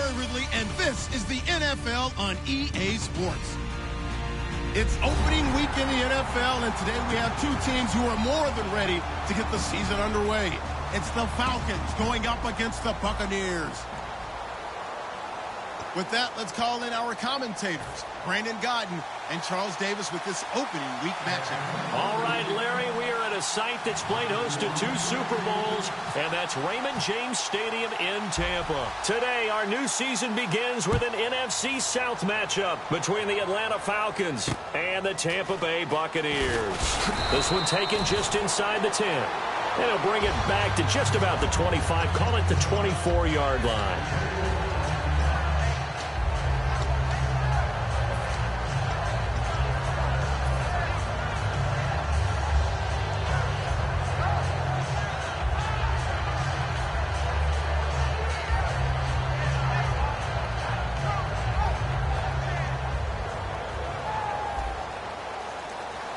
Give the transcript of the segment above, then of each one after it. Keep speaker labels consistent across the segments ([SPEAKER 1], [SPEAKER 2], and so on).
[SPEAKER 1] Larry Ridley, and this is the NFL on EA Sports. It's opening week in the NFL, and today we have two teams who are more than ready to get the season underway. It's the Falcons going up against the Buccaneers. With that, let's call in our commentators, Brandon Godden and Charles Davis, with this opening week matchup.
[SPEAKER 2] All right, Larry, we are at a site that's played host to 2 Super Bowls, and that's Raymond James Stadium in Tampa. Today, our new season begins with an NFC South matchup between the Atlanta Falcons and the Tampa Bay Buccaneers. This one taken just inside the 10. And it'll bring it back to just about the 25, call it the 24-yard line.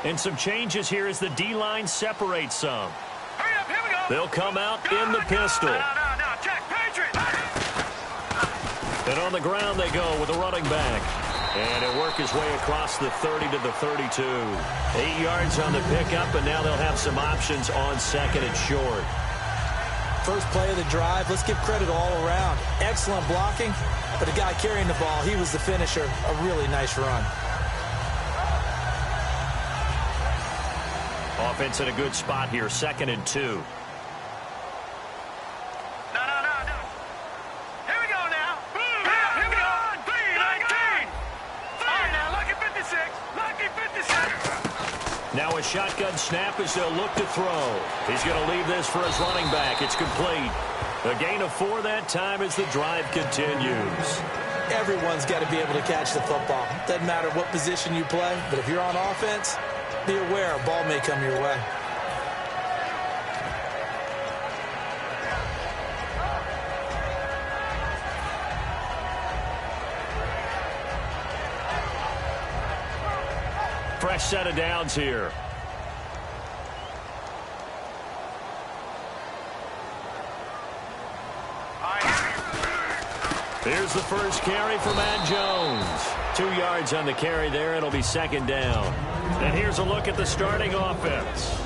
[SPEAKER 2] And some changes here as the D-line separates some.
[SPEAKER 3] Hurry up, here we go.
[SPEAKER 2] They'll come out in the pistol.
[SPEAKER 3] No, check, Patriot.
[SPEAKER 2] And on the ground they go with a running back. And he'll work his way across the 30 to the 32. 8 yards on the pickup, and now they'll have some options on second and short.
[SPEAKER 4] First play of the drive, let's give credit all around. Excellent blocking, but the guy carrying the ball, he was the finisher. A really nice run.
[SPEAKER 2] Offense in a good spot here, 2nd and 2.
[SPEAKER 3] No. Here we go now. Here we go. 3-19. All right, now, lucky 56. Lucky 56.
[SPEAKER 2] Now a shotgun snap as they'll look to throw. He's going to leave this for his running back. It's complete. A gain of 4 that time as the drive continues.
[SPEAKER 4] Everyone's got to be able to catch the football. Doesn't matter what position you play, but if you're on offense, be aware a ball may come your way.
[SPEAKER 2] Fresh set of downs here. Here's the first carry for Matt Jones. 2 yards on the carry there. It'll be 2nd down. And here's a look at the starting offense.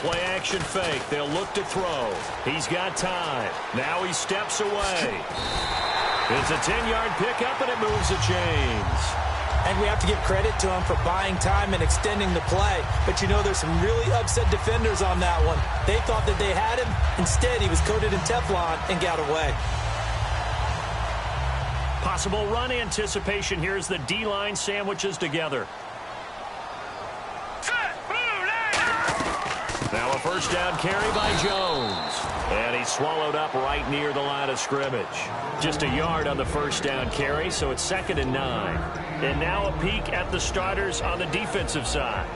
[SPEAKER 2] Play-action fake. They'll look to throw. He's got time. Now he steps away. It's a 10-yard pickup, and it moves the chains.
[SPEAKER 4] And we have to give credit to him for buying time and extending the play. But, you know, there's some really upset defenders on that one. They thought that they had him. Instead, he was coated in Teflon and got away.
[SPEAKER 2] Possible run anticipation here as the D-line sandwiches together. Now a first down carry by Jones. And he's swallowed up right near the line of scrimmage. Just a yard on the first down carry, so it's 2nd and 9. And now a peek at the starters on the defensive side.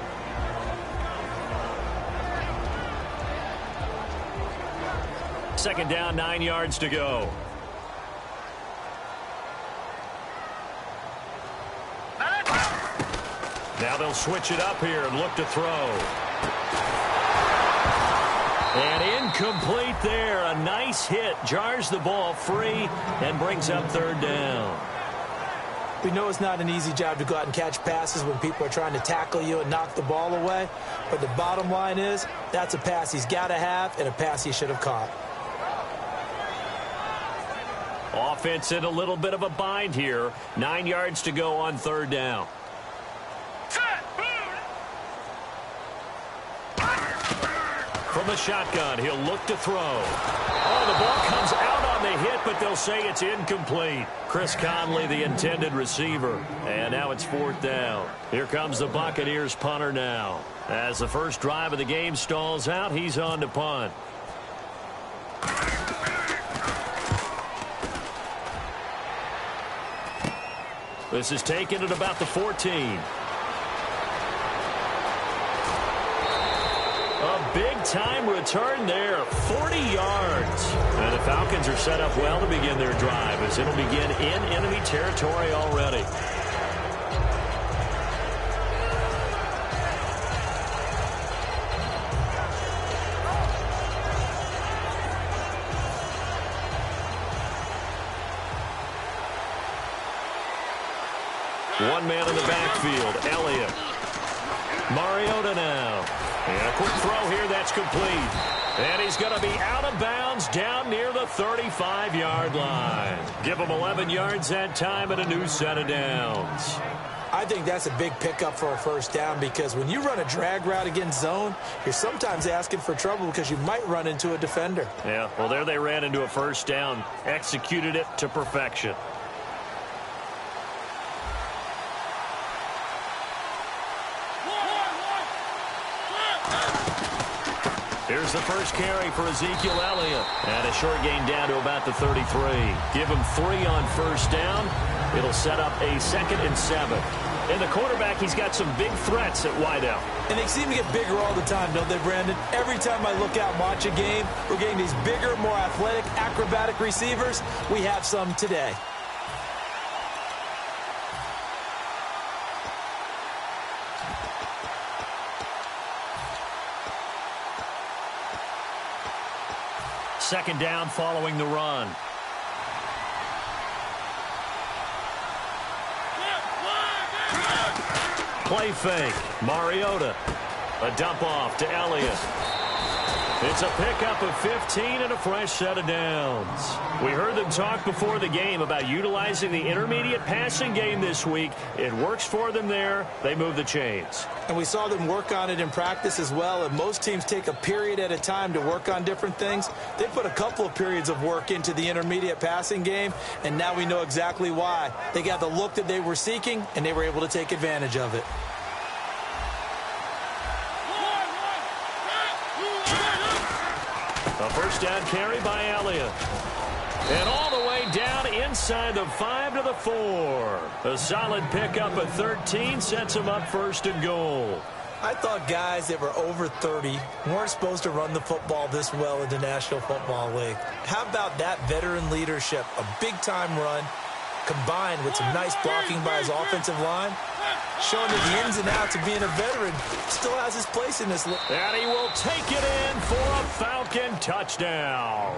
[SPEAKER 2] Second down, 9 yards to go. Now they'll switch it up here and look to throw. And incomplete there. A nice hit. Jars the ball free and brings up 3rd down.
[SPEAKER 4] We know it's not an easy job to go out and catch passes when people are trying to tackle you and knock the ball away. But the bottom line is that's a pass he's got to have and a pass he should have caught.
[SPEAKER 2] Offense in a little bit of a bind here. 9 yards to go on 3rd down. From the shotgun, he'll look to throw. Oh, the ball comes out on the hit, but they'll say it's incomplete. Chris Conley, the intended receiver. And now it's 4th down. Here comes the Buccaneers punter now. As the first drive of the game stalls out, he's on to punt. This is taken at about the 14. A big-time return there, 40 yards. And the Falcons are set up well to begin their drive as it'll begin in enemy territory already. One man in the backfield, Elliott. Mariota now. And a quick throw here, that's complete. And he's going to be out of bounds down near the 35-yard line. Give him 11 yards that time and a new set of downs.
[SPEAKER 4] I think that's a big pickup for a first down because when you run a drag route against zone, you're sometimes asking for trouble because you might run into a defender.
[SPEAKER 2] Yeah, well, there they ran into a first down, executed it to perfection. Here's the first carry for Ezekiel Elliott. And a short gain down to about the 33. Give him 3 on first down. It'll set up a 2nd and 7. And the quarterback, he's got some big threats at wideout.
[SPEAKER 4] And they seem to get bigger all the time, don't they, Brandon? Every time I look out and watch a game, we're getting these bigger, more athletic, acrobatic receivers. We have some today.
[SPEAKER 2] Second down following the run. Play fake. Mariota. A dump off to Elliott. It's a pickup of 15 and a fresh set of downs. We heard them talk before the game about utilizing the intermediate passing game this week. It works for them there. They move the chains.
[SPEAKER 4] And we saw them work on it in practice as well. And most teams take a period at a time to work on different things. They put a couple of periods of work into the intermediate passing game, and now we know exactly why. They got the look that they were seeking, and they were able to take advantage of it.
[SPEAKER 2] A first down carry by Elliott. And all the way down inside the 5 to the 4. A solid pickup at 13 sets him up 1st and goal.
[SPEAKER 4] I thought guys that were over 30 weren't supposed to run the football this well in the National Football League. How about that veteran leadership? A big-time run combined with some nice blocking by his offensive line, showing that the ins and outs of being a veteran still has his place in this league.
[SPEAKER 2] And he will take it in for a Falcon touchdown.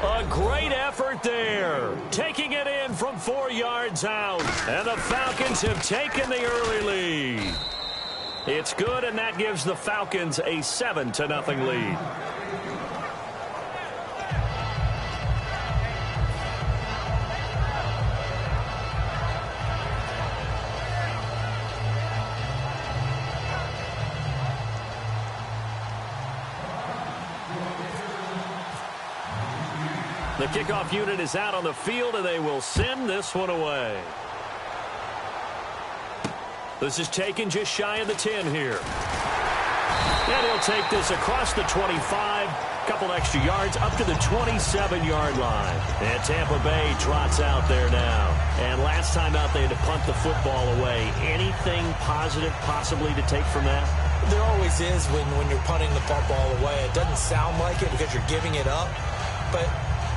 [SPEAKER 2] A great effort there. Taking it in from 4 yards out. And the Falcons have taken the early lead. It's good, and that gives the Falcons a 7-0 lead. The kickoff unit is out on the field, and they will send this one away. This is taken just shy of the 10 here. And he'll take this across the 25, couple extra yards, up to the 27-yard line. And Tampa Bay trots out there now. And last time out, they had to punt the football away. Anything positive possibly to take from that?
[SPEAKER 4] There always is when you're punting the football away. It doesn't sound like it because you're giving it up, but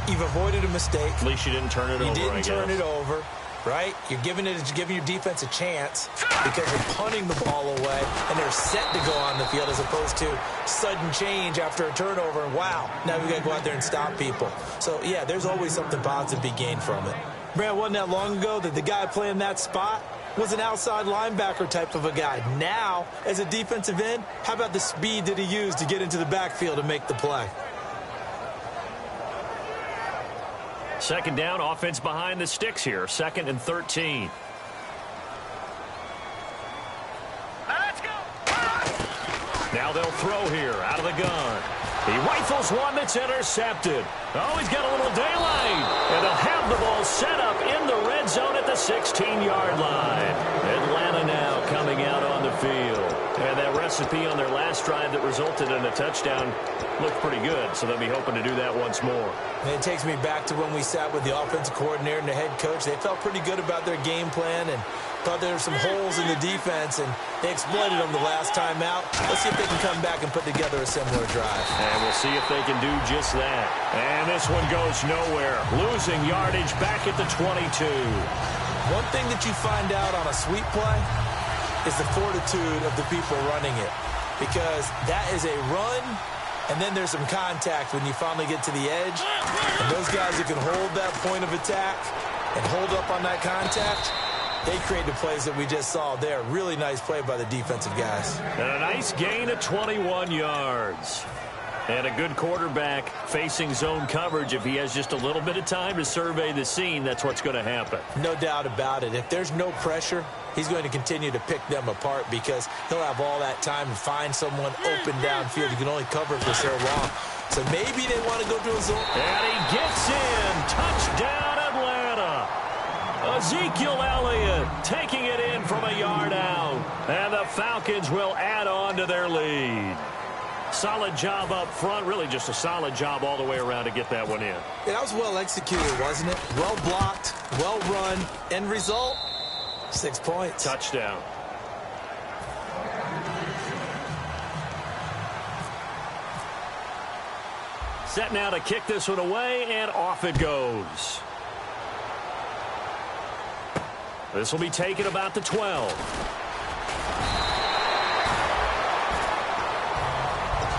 [SPEAKER 4] you've avoided a mistake.
[SPEAKER 2] At least you didn't turn it over,
[SPEAKER 4] You didn't turn it over, right? You're giving your defense a chance because you're punting the ball away, and they're set to go on the field as opposed to sudden change after a turnover, and wow, now we got to go out there and stop people. So, yeah, there's always something positive to be gained from it. Brad, wasn't that long ago that the guy playing that spot was an outside linebacker type of a guy. Now, as a defensive end, how about the speed that he used to get into the backfield and make the play?
[SPEAKER 2] Second down, offense behind the sticks here. 2nd and 13.
[SPEAKER 3] Let's go.
[SPEAKER 2] Now they'll throw here out of the gun. He rifles one that's intercepted. Oh, he's got a little daylight. And they'll have the ball set up in the red zone at the 16-yard line. Atlanta now coming out on the field. And that recipe on their last drive that resulted in a touchdown looked pretty good, so they'll be hoping to do that once more.
[SPEAKER 4] And it takes me back to when we sat with the offensive coordinator and the head coach. They felt pretty good about their game plan and thought there were some holes in the defense, and they exploited them the last time out. Let's see if they can come back and put together a similar drive.
[SPEAKER 2] And we'll see if they can do just that. And this one goes nowhere. Losing yardage back at the 22.
[SPEAKER 4] One thing that you find out on a sweep play is the fortitude of the people running it, because that is a run, and then there's some contact when you finally get to the edge. And those guys who can hold that point of attack and hold up on that contact, they create the plays that we just saw there. Really nice play by the defensive guys.
[SPEAKER 2] And a nice gain of 21 yards. And a good quarterback facing zone coverage. If he has just a little bit of time to survey the scene, that's what's going to happen.
[SPEAKER 4] No doubt about it. If there's no pressure, he's going to continue to pick them apart because he'll have all that time to find someone open downfield. He can only cover for so long. So maybe they want to go to a zone.
[SPEAKER 2] And he gets in. Touchdown, Atlanta. Ezekiel Elliott taking it in from a yard out. And the Falcons will add on to their lead. Solid job up front. Really just a solid job all the way around to get that one in.
[SPEAKER 4] Yeah, that was well executed, wasn't it? Well blocked, well run. End result, 6 points.
[SPEAKER 2] Touchdown. Set now to kick this one away, and off it goes. This will be taken about the 12.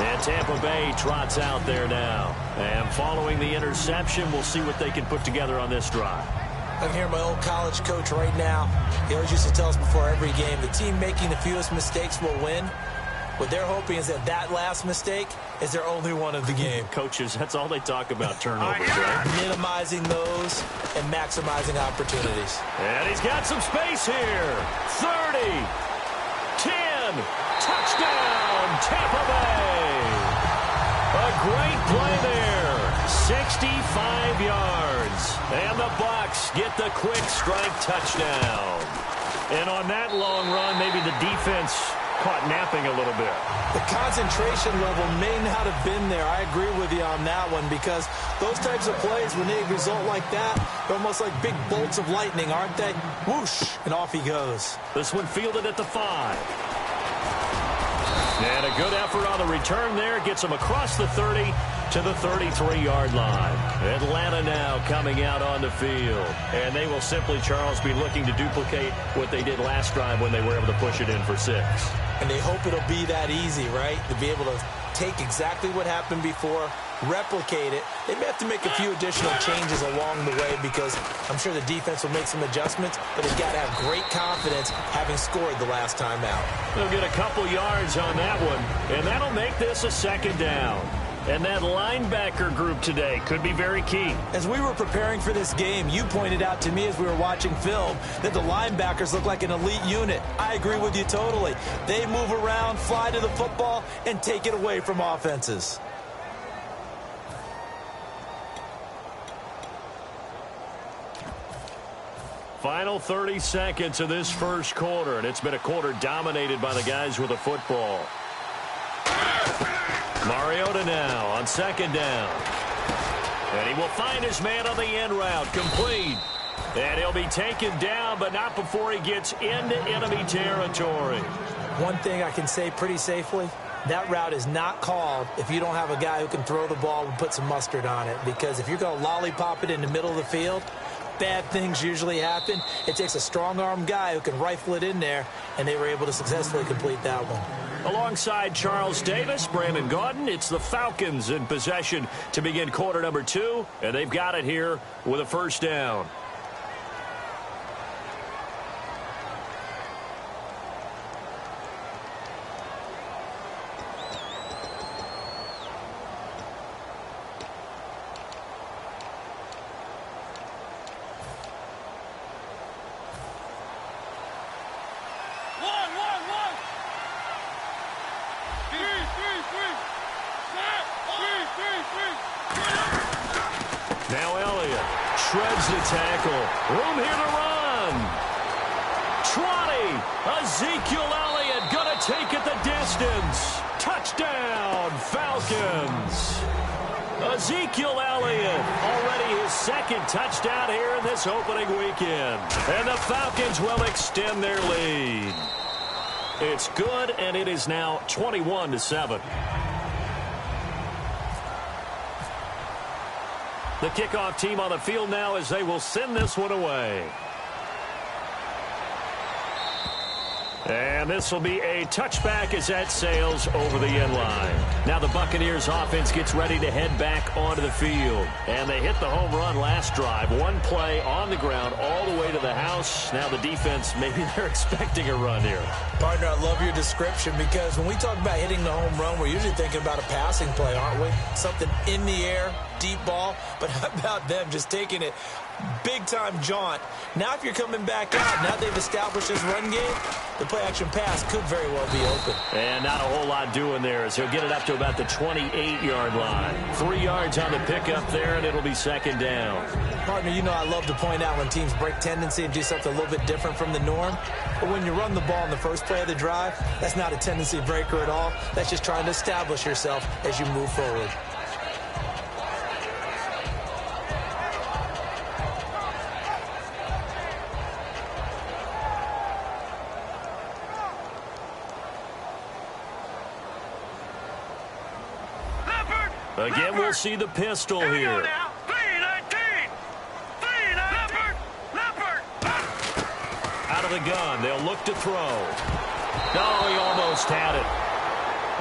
[SPEAKER 2] And Tampa Bay trots out there now. And following the interception, we'll see what they can put together on this drive.
[SPEAKER 4] I can hear my old college coach right now. He always used to tell us before every game, the team making the fewest mistakes will win. What they're hoping is that that last mistake is their only one of the game.
[SPEAKER 2] Coaches, that's all they talk about, turnovers, right?
[SPEAKER 4] Minimizing those and maximizing opportunities.
[SPEAKER 2] And he's got some space here. 30, 10, touchdown, Tampa Bay. A great play there. 65 yards. And the Bucs get the quick strike touchdown. And on that long run, maybe the defense caught napping a little bit.
[SPEAKER 4] The concentration level may not have been there. I agree with you on that one, because those types of plays, when they result like that, they're almost like big bolts of lightning, aren't they? Whoosh, and off he goes.
[SPEAKER 2] This one fielded at the 5. And a good effort on the return there. Gets him across the 30 to the 33-yard line. Atlanta now coming out on the field. And they will simply, Charles, be looking to duplicate what they did last drive when they were able to push it in for 6.
[SPEAKER 4] And they hope it'll be that easy, right? To be able to take exactly what happened before, replicate it. They may have to make a few additional changes along the way, because I'm sure the defense will make some adjustments, but they've got to have great confidence having scored the last time out.
[SPEAKER 2] They'll get a couple yards on that one, and that'll make this a second down. And that linebacker group today could be very key.
[SPEAKER 4] As we were preparing for this game, you pointed out to me as we were watching film that the linebackers look like an elite unit. I agree with you totally. They move around, fly to the football, and take it away from offenses.
[SPEAKER 2] Final 30 seconds of this first quarter, and it's been a quarter dominated by the guys with the football. Mariota now on second down. And he will find his man on the end route. Complete. And he'll be taken down, but not before he gets into enemy territory.
[SPEAKER 4] One thing I can say pretty safely, that route is not called if you don't have a guy who can throw the ball and put some mustard on it. Because if you're going to lollipop it in the middle of the field, bad things usually happen. It takes a strong-arm guy who can rifle it in there, and they were able to successfully complete that one.
[SPEAKER 2] Alongside Charles Davis, Brandon Gaudin, it's the Falcons in possession to begin quarter number 2, and they've got it here with a first down. Now Elliott shreds the tackle. Room here to run. 20. Ezekiel Elliott going to take it the distance. distance. Touchdown, Falcons. Ezekiel Elliott, already his second touchdown here in this opening weekend. And the Falcons will extend their lead. It's good, and it is now 21-7. The kickoff team on the field now as they will send this one away. And this will be a touchback as that sails over the end line. Now the Buccaneers offense gets ready to head back onto the field. And they hit the home run last drive. One play on the ground all the way to the house. Now the defense, maybe they're expecting a run here.
[SPEAKER 4] Partner, I love your description because when we talk about hitting the home run, we're usually thinking about a passing play, aren't we? Something in the air, deep ball. But how about them just taking it big-time jaunt? Now if you're coming back out, now they've established this run game, the play-action pass could very well be open.
[SPEAKER 2] And not a whole lot doing there as he'll get it up to about the 28-yard line. 3 yards on the pickup there, and it'll be second down.
[SPEAKER 4] Partner, you know I love to point out when teams break tendency and do something a little bit different from the norm. But when you run the ball in the first play of the drive, that's not a tendency breaker at all. That's just trying to establish yourself as you move forward.
[SPEAKER 2] Again, we'll see the pistol here. Out of the gun, they'll look to throw. No, he almost had it.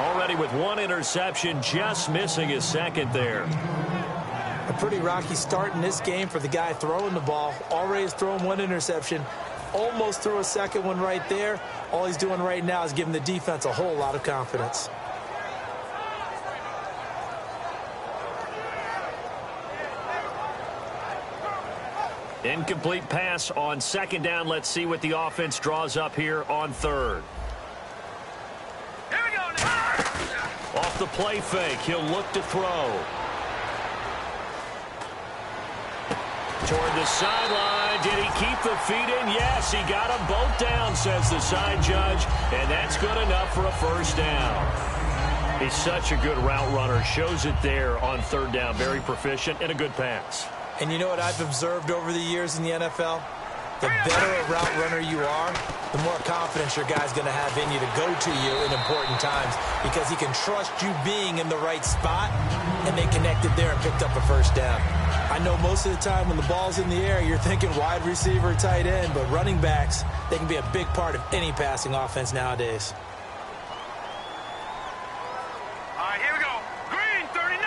[SPEAKER 2] Already with one interception, just missing his second there.
[SPEAKER 4] A pretty rocky start in this game for the guy throwing the ball. Already has thrown one interception. Almost threw a second one right there. All he's doing right now is giving the defense a whole lot of confidence.
[SPEAKER 2] Incomplete pass on second down. Let's see what the offense draws up here on third.
[SPEAKER 3] Here we go.
[SPEAKER 2] Off the play fake, he'll look to throw. Toward the sideline. Did he keep the feet in? Yes, he got them both down, says the side judge. And that's good enough for a first down. He's such a good route runner. Shows it there on third down. Very proficient and a good pass.
[SPEAKER 4] And you know what I've observed over the years in the NFL? The better a route runner you are, the more confidence your guy's going to have in you to go to you in important times because he can trust you being in the right spot, and they connected there and picked up a first down. I know most of the time when the ball's in the air, you're thinking wide receiver, tight end, but running backs, they can be a big part of any passing offense nowadays.
[SPEAKER 3] All right, here we go. Green, 39.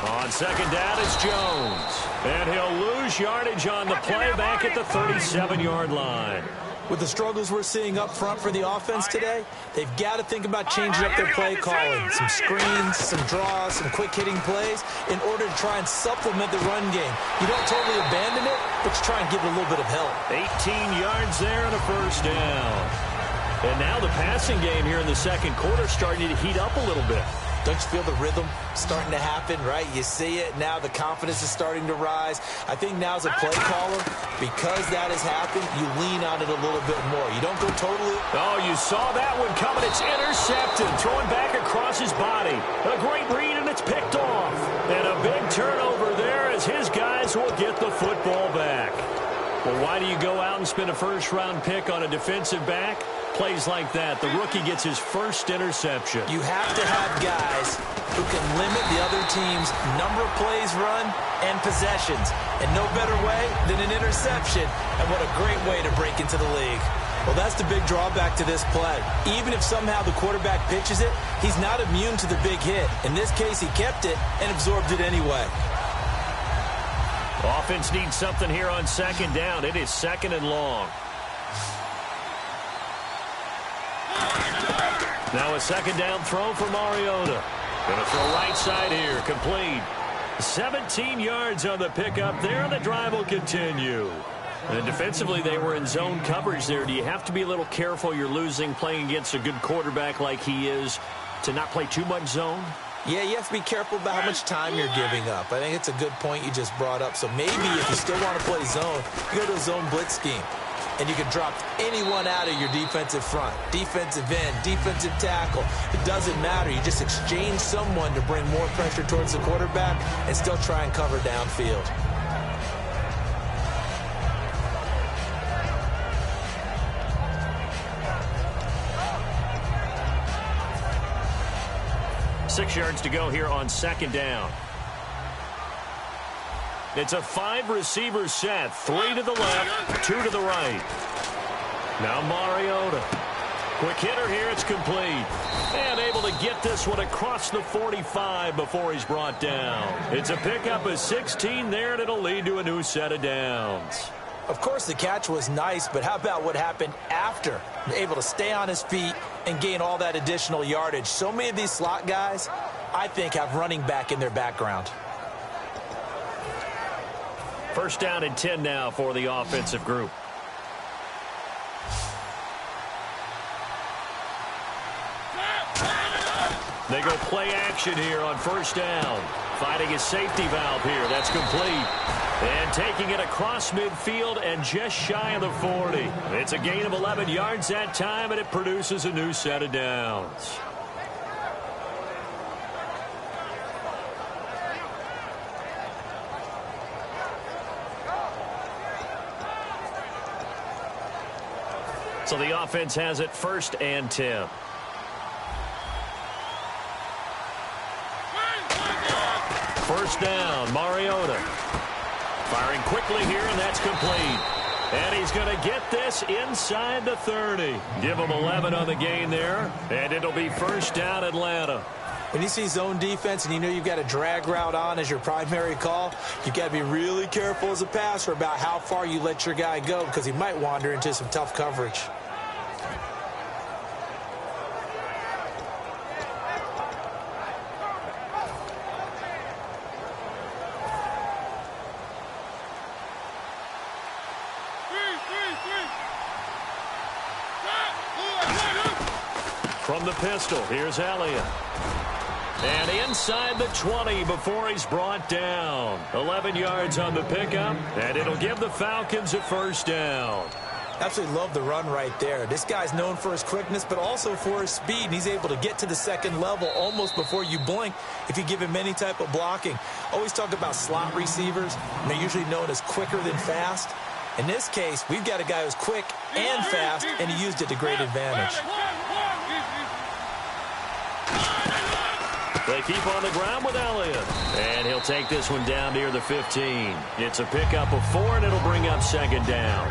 [SPEAKER 2] On second down, it's Jones. And he'll lose yardage on the play back at the 37-yard line.
[SPEAKER 4] With the struggles we're seeing up front for the offense today, they've got to think about changing up their play calling. Some screens, some draws, some quick-hitting plays in order to try and supplement the run game. You don't totally abandon it, but you try and give it a little bit of help.
[SPEAKER 2] 18 yards there and a first down. And now the passing game here in the second quarter starting to heat up a little bit.
[SPEAKER 4] Don't you feel the rhythm starting to happen, right? You see it. Now the confidence is starting to rise. I think now as a play caller, because that has happened, you lean on it a little bit more. You don't go totally.
[SPEAKER 2] Oh, you saw that one coming. It's intercepted. Throwing back across his body. A great read, and it's picked off. And a big turnover there as his guys will get the football back. Well, why do you go out and spend a first-round pick on a defensive back? Plays like that, the rookie gets his first interception.
[SPEAKER 4] You have to have guys who can limit the other team's number of plays run and possessions. And no better way than an interception. And what a great way to break into the league. Well, that's the big drawback to this play. Even if somehow the quarterback pitches it, he's not immune to the big hit. In this case, he kept it and absorbed it anyway.
[SPEAKER 2] Offense needs something here on second down. It is second and long. Now a second down throw for Mariota. Going to throw right side here. Complete. 17 yards on the pickup there, and the drive will continue. And defensively, they were in zone coverage there. Do you have to be a little careful? You're losing playing against a good quarterback like he is to not play too much zone?
[SPEAKER 4] Yeah, you have to be careful about how much time you're giving up. I think it's a good point you just brought up. So maybe if you still want to play zone, you go to a zone blitz scheme. and you can drop anyone out of your defensive front, defensive end, defensive tackle. It doesn't matter. You just exchange someone to bring more pressure towards the quarterback and still try and cover downfield.
[SPEAKER 2] Six yards to go here on second down. It's a 5-receiver set. 3 to the left, 2 to the right. Now Mariota. Quick hitter here. It's complete. And able to get this one across the 45 before he's brought down. It's a pickup of 16 there, and it'll lead to a new set of downs.
[SPEAKER 4] Of course, the catch was nice, but how about what happened after? Able to stay on his feet and gain all that additional yardage. So many of these slot guys, I think, have running back in their background.
[SPEAKER 2] First down and 10 now for the offensive group. They go play action here on first down. Finding his safety valve here. That's complete. And taking it across midfield and just shy of the 40. It's a gain of 11 yards that time, and it produces a new set of downs. So the offense has it first and 10. First down, Mariota. Firing quickly here, and that's complete. And he's going to get this inside the 30. Give him 11 on the gain there, and it'll be first down, Atlanta.
[SPEAKER 4] When you see zone defense and you know you've got a drag route on as your primary call, you've got to be really careful as a passer about how far you let your guy go because he might wander into some tough coverage.
[SPEAKER 2] From the pistol, here's Elliott. And inside the 20 before he's brought down. 11 yards on the pickup, and it'll give the Falcons a first down.
[SPEAKER 4] Absolutely love the run right there. This guy's known for his quickness, but also for his speed. And he's able to get to the second level almost before you blink if you give him any type of blocking. Always talk about slot receivers, and they're usually known as quicker than fast. In this case, we've got a guy who's quick and fast, and he used it to great advantage.
[SPEAKER 2] They keep on the ground with Elliott. And he'll take this one down near the 15. It's a pickup of 4, and it'll bring up second down.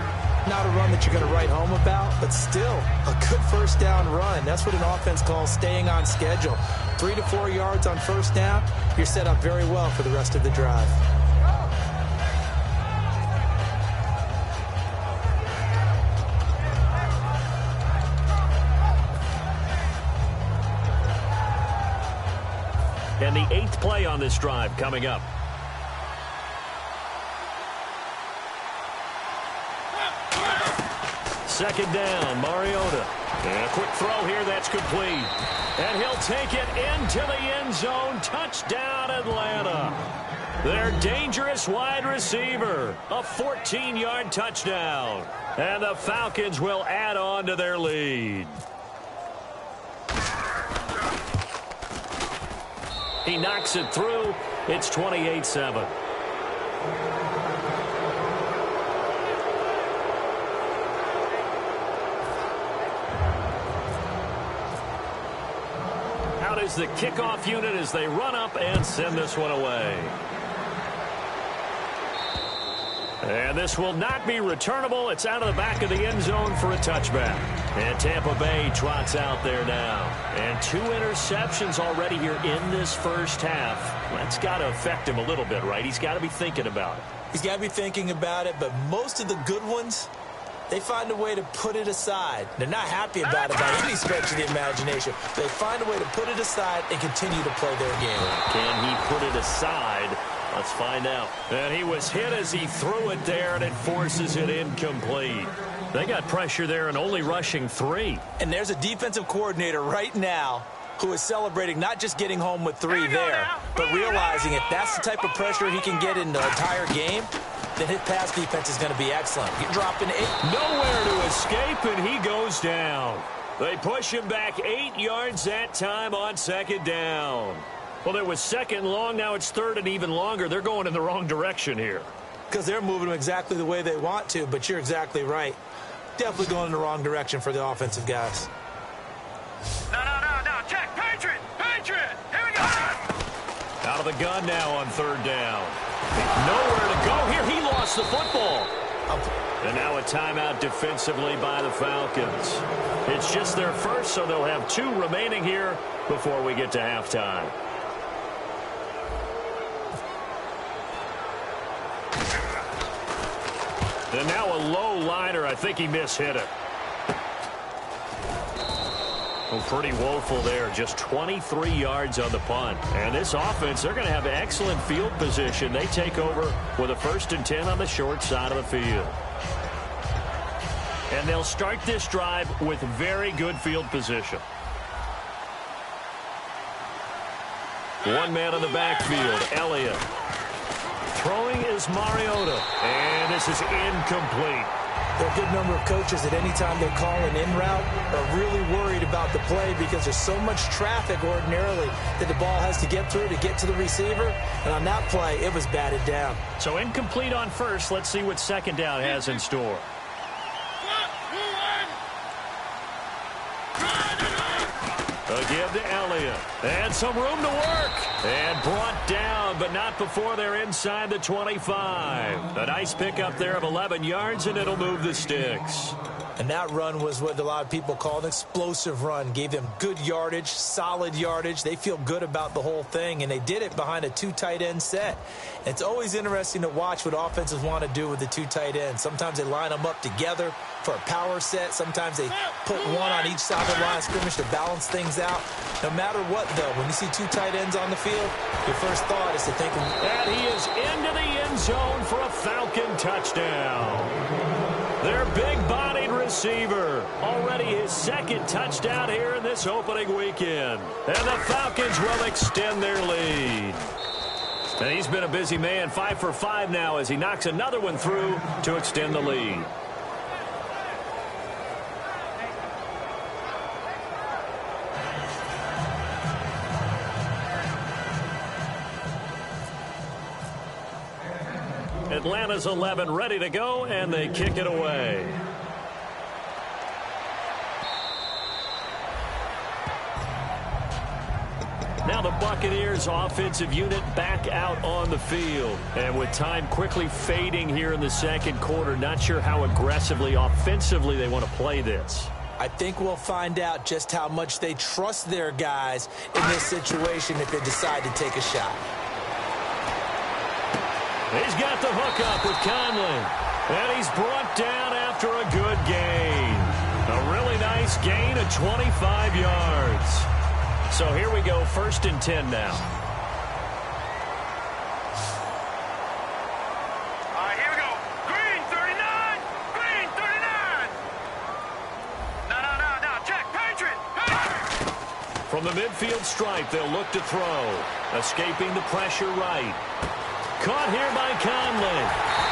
[SPEAKER 4] Not a run that you're going to write home about, but still a good first down run. That's what an offense calls staying on schedule. 3 to 4 yards on first down, you're set up very well for the rest of the drive.
[SPEAKER 2] And the 8th play on this drive coming up. Second down, Mariota. And a quick throw here, that's complete. And he'll take it into the end zone. Touchdown, Atlanta. Their dangerous wide receiver. A 14-yard touchdown. And the Falcons will add on to their lead. He knocks it through. It's 28-7. Out is the kickoff unit as they run up and send this one away. And this will not be returnable. It's out of the back of the end zone for a touchback. And Tampa Bay trots out there now. And 2 interceptions already here in this first half. That's got to affect him a little bit, right? He's got to be thinking about it.
[SPEAKER 4] He's got to be thinking about it, but most of the good ones, they find a way to put it aside. They're not happy about it by any stretch of the imagination. They find a way to put it aside and continue to play their game.
[SPEAKER 2] Can he put it aside? Let's find out. And he was hit as he threw it there, and it forces it incomplete. They got pressure there and only rushing 3.
[SPEAKER 4] And there's a defensive coordinator right now who is celebrating not just getting home with 3 there, but realizing if that's the type of pressure he can get in the entire game, then his pass defense is going to be excellent. You're dropping 8.
[SPEAKER 2] Nowhere to escape, and he goes down. They push him back 8 yards that time on second down. Well, it was second long. Now it's third and even longer. They're going in the wrong direction here.
[SPEAKER 4] Because they're moving them exactly the way they want to, but you're exactly right. Definitely going in the wrong direction for the offensive guys.
[SPEAKER 3] No. Check. Patriot. Here we go.
[SPEAKER 2] Out of the gun now on third down. Nowhere to go here. He lost the football. And now a timeout defensively by the Falcons. It's just their first, so they'll have 2 remaining here before we get to halftime. And now a low liner. I think he mishit it. Oh, pretty woeful there. Just 23 yards on the punt. And this offense, they're going to have excellent field position. They take over with a 1st and 10 on the short side of the field. And they'll start this drive with very good field position. One man on the backfield, Elliott. Throwing is Mariota. And this is incomplete.
[SPEAKER 4] There are a good number of coaches that any time they call an in route are really worried about the play because there's so much traffic ordinarily that the ball has to get through to get to the receiver. And on that play, it was batted down.
[SPEAKER 2] So incomplete on first. Let's see what second down has in store. Again to Elliott. And some room to work. And brought down, but not before they're inside the 25. A nice pickup there of 11 yards, and it'll move the sticks.
[SPEAKER 4] And that run was what a lot of people call an explosive run. Gave them good yardage, solid yardage. They feel good about the whole thing, and they did it behind a 2 tight end set. It's always interesting to watch what offenses want to do with the 2 tight ends. Sometimes they line them up together for a power set. Sometimes they put one on each side of the line of scrimmage to balance things out. No matter what, though, when you see 2 tight ends on the field, your first thought is to think...
[SPEAKER 2] And he is into the end zone for a Falcon touchdown. Their big-bodied receiver. Already his 2nd touchdown here in this opening weekend. And the Falcons will extend their lead. And he's been a busy man, 5 for 5 now as he knocks another one through to extend the lead. Atlanta's 11 ready to go, and they kick it away. Now the Buccaneers offensive unit back out on the field. And with time quickly fading here in the second quarter, not sure how aggressively, offensively they want to play this.
[SPEAKER 4] I think we'll find out just how much they trust their guys in this situation if they decide to take a shot.
[SPEAKER 2] He's got the hook up with Conley. And he's brought down after a good gain. A really nice gain of 25 yards. So here we go, 1st and 10 now.
[SPEAKER 3] All right, here we go. Green 39. Green 39. No. Check. Patriot.
[SPEAKER 2] From the midfield stripe, they'll look to throw. Escaping the pressure right. Caught here by Conley.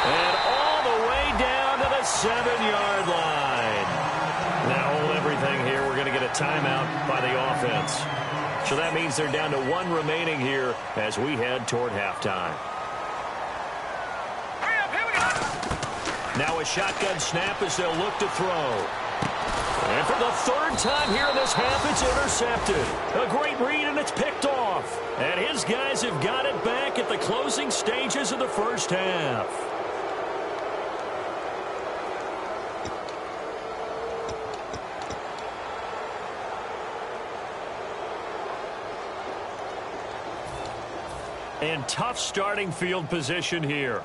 [SPEAKER 2] And all the way down to the 7-yard line. Now hold everything here. We're going to get a timeout by the offense. So that means they're down to 1 remaining here as we head toward halftime.
[SPEAKER 3] Hurry up, here we go.
[SPEAKER 2] Now a shotgun snap as they'll look to throw. And for the 3rd time here in this half, it's intercepted. A great read, and it's picked off. And his guys have got it back at the closing stages of the first half. And tough starting field position here.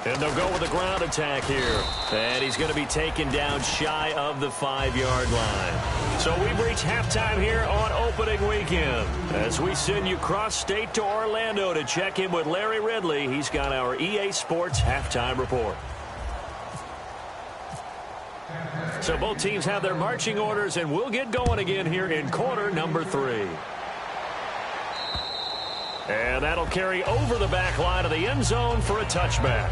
[SPEAKER 2] And they'll go with a ground attack here. And he's going to be taken down shy of the 5-yard line. So we've reached halftime here on opening weekend. As we send you cross-state to Orlando to check in with Larry Ridley. He's got our EA Sports halftime report. So both teams have their marching orders, and we'll get going again here in quarter number 3. And that'll carry over the back line of the end zone for a touchback.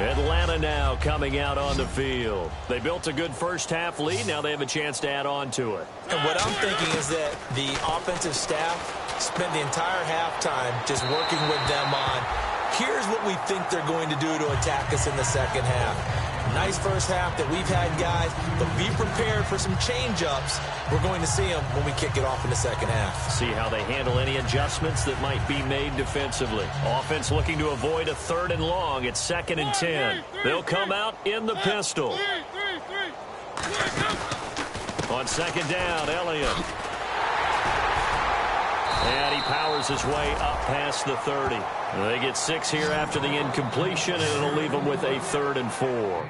[SPEAKER 2] Atlanta now coming out on the field. They built a good first-half lead. Now they have a chance to add on to it.
[SPEAKER 4] And what I'm thinking is that the offensive staff spent the entire halftime just working with them on, here's what we think they're going to do to attack us in the second half. Nice first half that we've had, guys, but be prepared for some change-ups. We're going to see them when we kick it off in the second half.
[SPEAKER 2] See how they handle any adjustments that might be made defensively. Offense looking to avoid a 3rd and long. It's 2nd and 10. They'll come out in the pistol. On 2nd down, Elliott. And he powers his way up past the 30. They get 6 here after the incompletion, and it'll leave them with a 3rd and 4.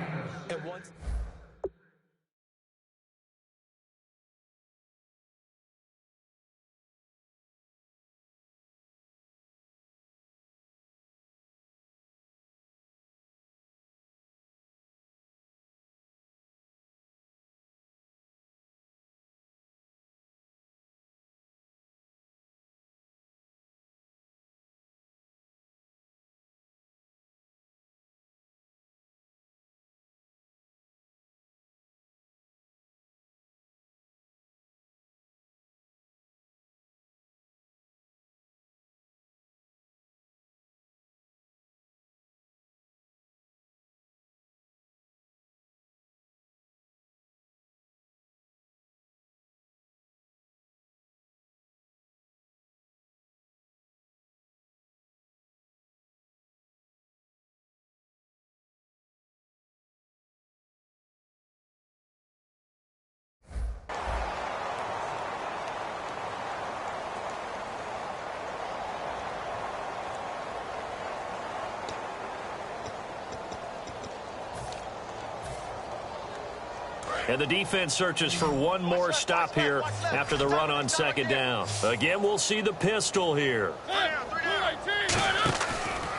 [SPEAKER 2] And the defense searches for one more stop here after the run on 2nd down. Again, we'll see the pistol here.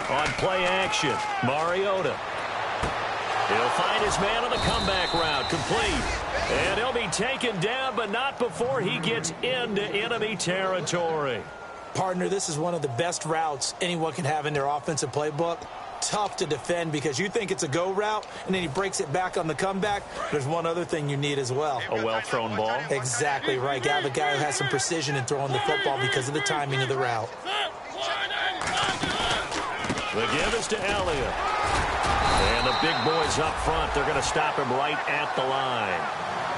[SPEAKER 2] On play action, Mariota. He'll find his man on the comeback route, complete. And he'll be taken down, but not before he gets into enemy territory.
[SPEAKER 4] Partner, this is one of the best routes anyone can have in their offensive playbook. Tough to defend because you think it's a go route, and then he breaks it back on the comeback. There's one other thing you need as well.
[SPEAKER 2] A well-thrown ball?
[SPEAKER 4] Exactly right. You have a guy who has some precision in throwing the football because of the timing of the route.
[SPEAKER 2] The give is to Elliott. And the big boys up front, they're going to stop him right at the line.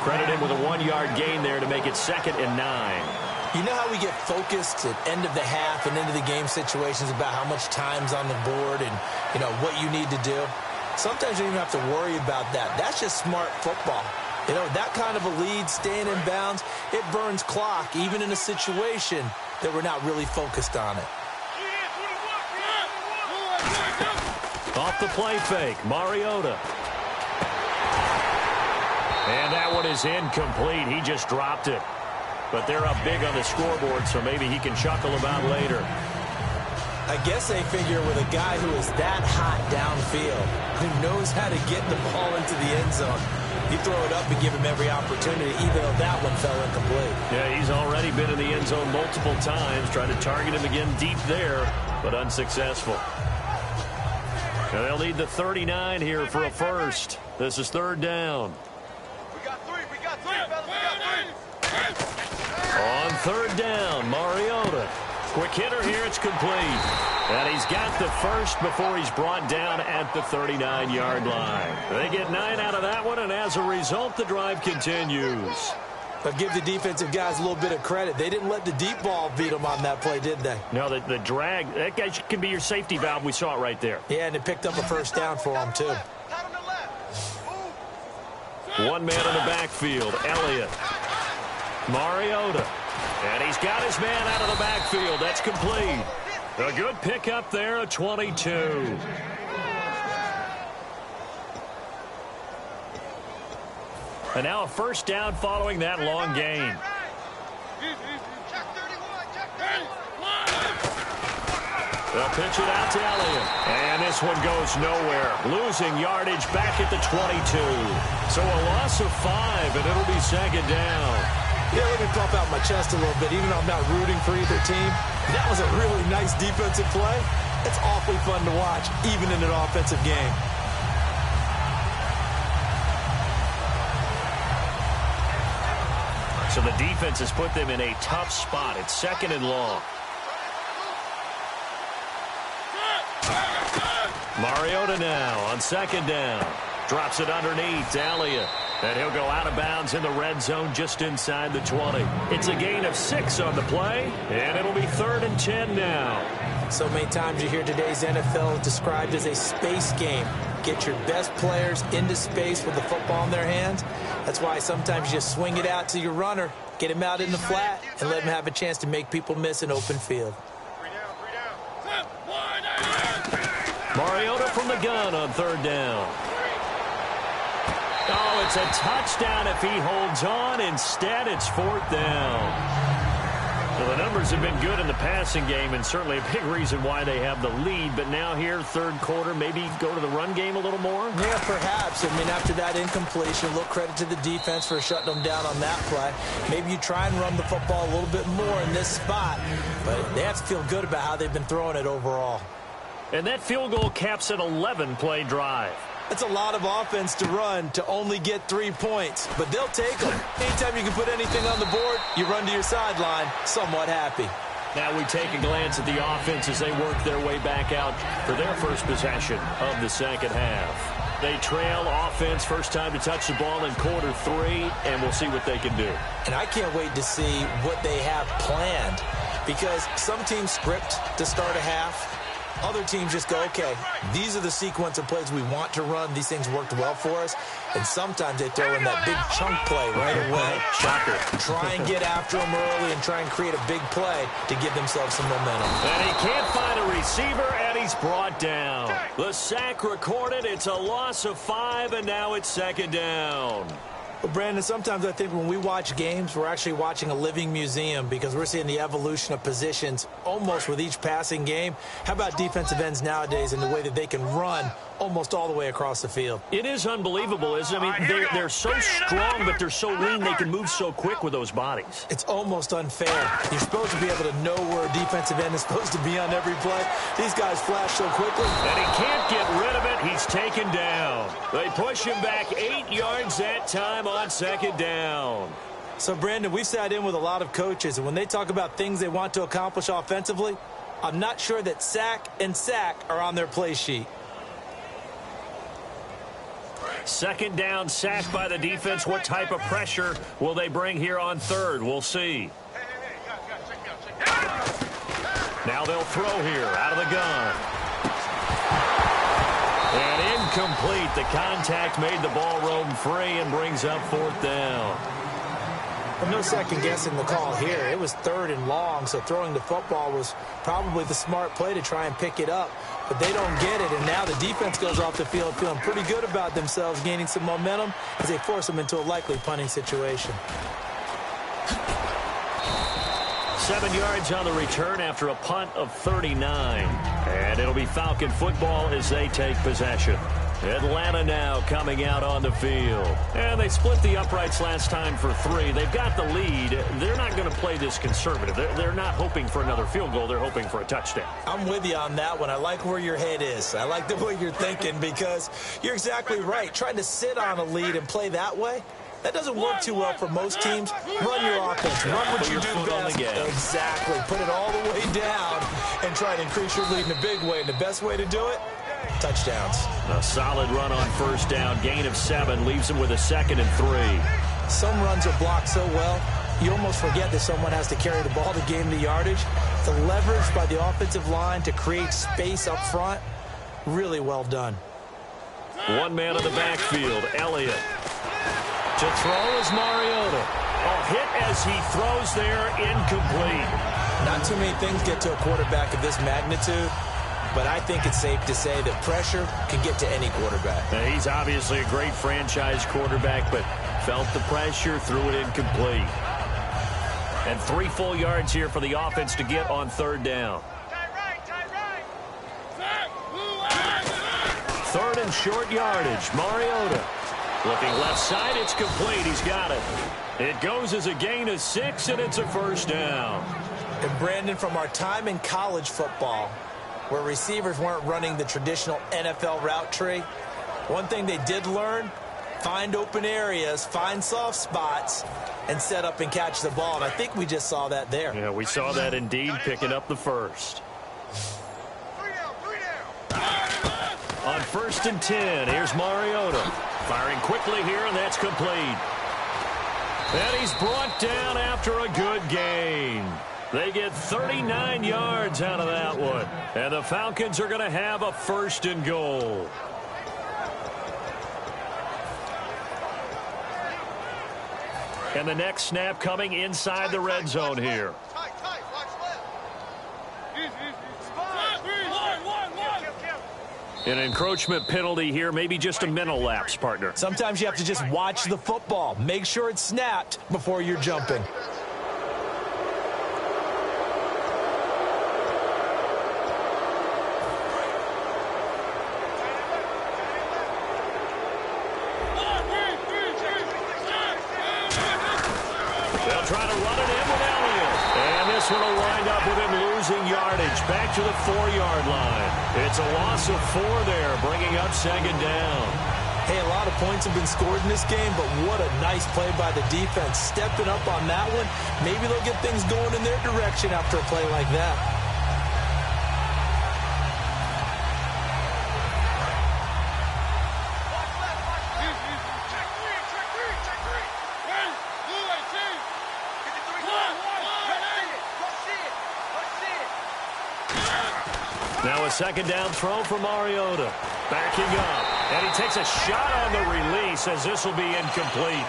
[SPEAKER 2] Credit him with a 1-yard gain there to make it 2nd and 9.
[SPEAKER 4] You know how we get focused at end of the half and into the game situations about how much time's on the board and, you know, what you need to do? Sometimes you don't even have to worry about that. That's just smart football. You know, that kind of a lead, staying in bounds, it burns clock, even in a situation that we're not really focused on it.
[SPEAKER 2] Off the play fake, Mariota. And that one is incomplete. He just dropped it. But they're up big on the scoreboard, so maybe he can chuckle about later.
[SPEAKER 4] I guess they figure with a guy who is that hot downfield, who knows how to get the ball into the end zone, you throw it up and give him every opportunity, even though that one fell incomplete.
[SPEAKER 2] Yeah, he's already been in the end zone multiple times, trying to target him again deep there, but unsuccessful. Now they'll need the 39 here for a first. This is 3rd down.
[SPEAKER 3] We got three, fellas, we got three.
[SPEAKER 2] On 3rd down, Mariota. Quick hitter here, it's complete. And he's got the first before he's brought down at the 39-yard line. They get 9 out of that one, and as a result, the drive continues.
[SPEAKER 4] But give the defensive guys a little bit of credit. They didn't let the deep ball beat them on that play, did they?
[SPEAKER 2] No, the drag, that guy can be your safety valve. We saw it right there.
[SPEAKER 4] Yeah, and it picked up a first down for them, too.
[SPEAKER 2] One man in the backfield, Elliott. Mariota. And he's got his man out of the backfield. That's complete. A good pickup there, a 22. And now a first down following that long gain. They'll pitch it out to Elliott. And this one goes nowhere. Losing yardage back at the 22. So a loss of 5, and it'll be second down.
[SPEAKER 4] Yeah, let me pump out my chest a little bit. Even though I'm not rooting for either team, that was a really nice defensive play. It's awfully fun to watch, even in an offensive game.
[SPEAKER 2] So the defense has put them in a tough spot. It's second and long. Mariota now on second down. Drops it underneath to Elliott. And he'll go out of bounds in the red zone just inside the 20. It's a gain of 6 on the play, and it'll be 3rd and 10 now.
[SPEAKER 4] So many times you hear today's NFL described as a space game. Get your best players into space with the football in their hands. That's why sometimes you just swing it out to your runner, get him out in the flat, and let him have a chance to make people miss an open field.
[SPEAKER 2] Mariota from the gun on 3rd down. Oh, it's a touchdown if he holds on. Instead, it's 4th down. Well, the numbers have been good in the passing game, and certainly a big reason why they have the lead. But now here, 3rd quarter, maybe go to the run game a little more?
[SPEAKER 4] Yeah, perhaps. I mean, after that incompletion, a little credit to the defense for shutting them down on that play. Maybe you try and run the football a little bit more in this spot. But they have to feel good about how they've been throwing it overall.
[SPEAKER 2] And that field goal caps an 11-play drive.
[SPEAKER 4] That's a lot of offense to run to only get 3 points, but they'll take them. Anytime you can put anything on the board, you run to your sideline somewhat happy.
[SPEAKER 2] Now we take a glance at the offense as they work their way back out for their first possession of the second half. They trail offense, first time to touch the ball in quarter 3, and we'll see what they can do.
[SPEAKER 4] And I can't wait to see what they have planned, because some teams script to start a half. Other teams just go, okay, these are the sequence of plays we want to run. These things worked well for us. And sometimes they throw in that big chunk play right away.
[SPEAKER 2] Shocker.
[SPEAKER 4] Try and get after them early and try and create a big play to give themselves some momentum.
[SPEAKER 2] And he can't find a receiver, and he's brought down. The sack recorded. It's a loss of 5, and now it's second down.
[SPEAKER 4] Well, Brandon, sometimes I think when we watch games, we're actually watching a living museum because we're seeing the evolution of positions almost with each passing game. How about defensive ends nowadays and the way that they can run almost all the way across the field?
[SPEAKER 2] It is unbelievable, isn't it? I mean, they're so strong, but they're so lean, they can move so quick with those bodies.
[SPEAKER 4] It's almost unfair. You're supposed to be able to know where a defensive end is supposed to be on every play. These guys flash so quickly.
[SPEAKER 2] And he can't get rid of it. He's taken down. They push him back 8 yards that time on second down.
[SPEAKER 4] So, Brandon, we've sat in with a lot of coaches, and when they talk about things they want to accomplish offensively, I'm not sure that sack and sack are on their play sheet.
[SPEAKER 2] Second down, sack by the defense. What type of pressure will they bring here on 3rd? We'll see. Now they'll throw here out of the gun. And incomplete. The contact made the ball roam free and brings up 4th down.
[SPEAKER 4] Well, no second guessing the call here. It was 3rd and long, so throwing the football was probably the smart play to try and pick it up. But they don't get it, and now the defense goes off the field feeling pretty good about themselves, gaining some momentum as they force them into a likely punting situation.
[SPEAKER 2] 7 yards on the return after a punt of 39. And it'll be Falcon football as they take possession. Atlanta now coming out on the field. And they split the uprights last time for 3. They've got the lead. They're not going to play this conservative. They're not hoping for another field goal. They're hoping for a touchdown.
[SPEAKER 4] I'm with you on that one. I like where your head is. I like the way you're thinking because you're exactly right. Trying to sit on a lead and play that way, that doesn't work too well for most teams. Run your offense. Run what you do best. Exactly. Put it all the way down and try to increase your lead in a big way. And the best way to do it, touchdowns.
[SPEAKER 2] A solid run on first down. Gain of 7 leaves them with a 2nd and 3.
[SPEAKER 4] Some runs are blocked so well, you almost forget that someone has to carry the ball to gain the yardage. The leverage by the offensive line to create space up front, really well done.
[SPEAKER 2] One man in the backfield, Elliott. To throw is Mariota. A hit as he throws there, incomplete.
[SPEAKER 4] Not too many things get to a quarterback of this magnitude, but I think it's safe to say that pressure can get to any quarterback.
[SPEAKER 2] Now, he's obviously a great franchise quarterback, but Felt the pressure, threw it incomplete. And 3 full yards here for the offense to get on 3rd down. Third and short yardage. Mariota looking left side. It's complete. He's got it. It goes as a gain of 6, and it's a 1st down.
[SPEAKER 4] And Brandon, from our time in college football, where receivers weren't running the traditional NFL route tree, one thing they did learn: find open areas, find soft spots, and set up and catch the ball. And I think we just saw that there.
[SPEAKER 2] Yeah, we saw that indeed, picking up the 1st. On 1st and 10, here's Mariota. Firing quickly here, and that's complete. And he's brought down after a good gain. They get 39 yards out of that one. And the Falcons are going to have a 1st and goal. And the next snap coming inside the red zone here. An encroachment penalty here, maybe just a mental lapse, partner.
[SPEAKER 4] Sometimes you have to just watch the football. Make sure it's snapped before you're jumping.
[SPEAKER 2] They'll try to run it in with Elliott. And this one will wind up with him losing yardage back to the 4-yard line. It's a loss of 4 there, bringing up 2nd down.
[SPEAKER 4] Hey, a lot of points have been scored in this game, but what a nice play by the defense. Stepping up on that one, maybe they'll get things going in their direction after a play like that.
[SPEAKER 2] Now a 2nd down throw for Mariota. Backing up. And he takes a shot on the release as this will be incomplete.